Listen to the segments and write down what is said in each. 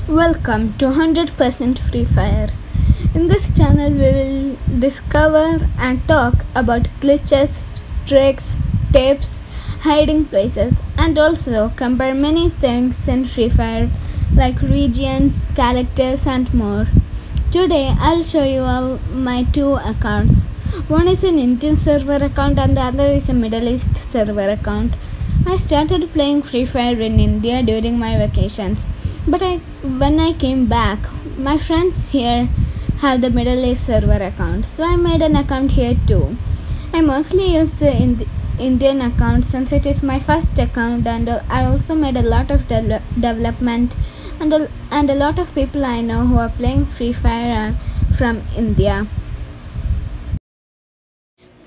Welcome to 100% Free Fire. In this channel, we will discover and talk about glitches, tricks, tips, hiding places, and also compare many things in Free Fire like regions, characters, and more. Today, I'll show you all my two accounts. One is an Indian server account and the other is a Middle East server account. I started playing Free Fire in India during my vacations, but when I came back, my friends here have the Middle East server account, so I made an account here too. I mostly use the Indian account since it is my first account, and I also made a lot of development, and a lot of people I know who are playing Free Fire are from India.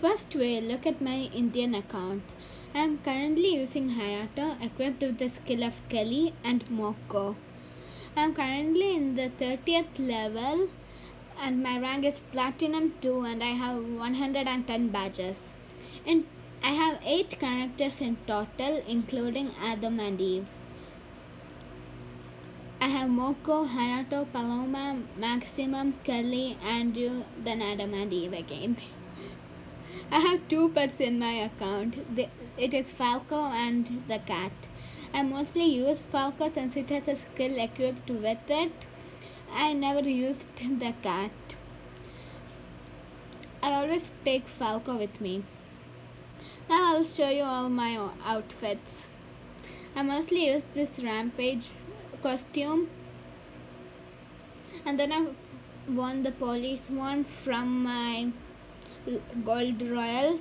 First, we look at my Indian account. I am currently using Hayato equipped with the skill of Kelly and Moko. I am currently in the 30th level and my rank is Platinum 2 and I have 110 badges. And I have 8 characters in total including Adam and Eve. I have Moko, Hayato, Paloma, Maximum, Kelly, Andrew, then Adam and Eve again. I have 2 pets in my account. It is Falco and the cat. I mostly use Falco since it has a skill equipped with it. I never used the cat. I always take Falco with me. Now I'll show you all my outfits. I mostly use this Rampage costume. And then I won the police one from my Gold Royal.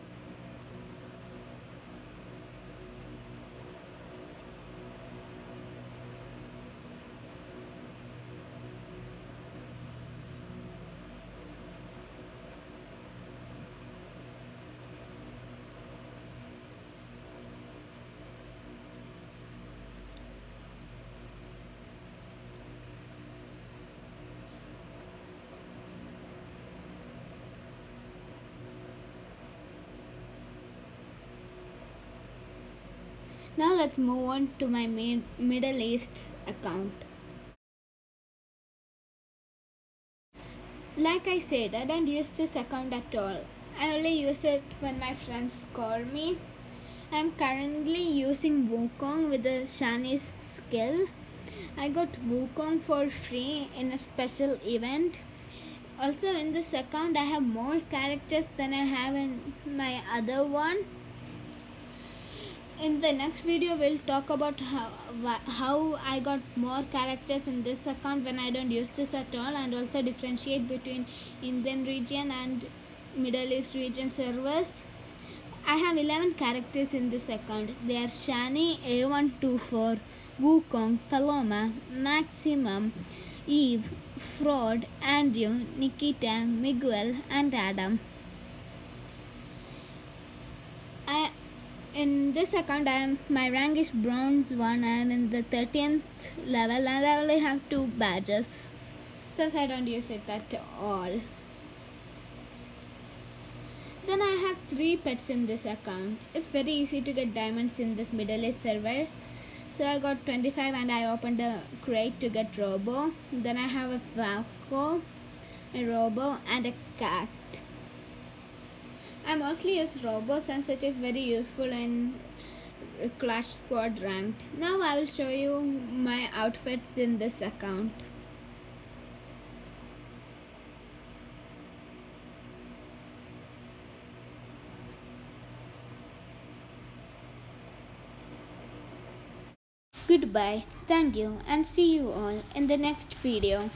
Now let's move on to my Middle East account. Like I said, I don't use this account at all. I only use it when my friends call me. I'm currently using Wukong with the Shani's skill. I got Wukong for free in a special event. Also in this account I have more characters than I have in my other one. In the next video, we'll talk about how I got more characters in this account when I don't use this at all, and also differentiate between Indian region and Middle East region servers. I have 11 characters in this account. They are Shani, A124, Wukong, Paloma, Maximum, Eve, Fraud, Andrew, Nikita, Miguel, and Adam. In this account, my rank is bronze 1. I am in the 13th level and I only have 2 badges since I don't use it at all. Then I have 3 pets in this account. It's very easy to get diamonds in this Middle East server. So I got 25 and I opened a crate to get Robo. Then I have a Falco, a Robo, and a cat. I mostly use Robo since it is very useful in Clash Squad ranked. Now I will show you my outfits in this account. Goodbye, thank you, and see you all in the next video.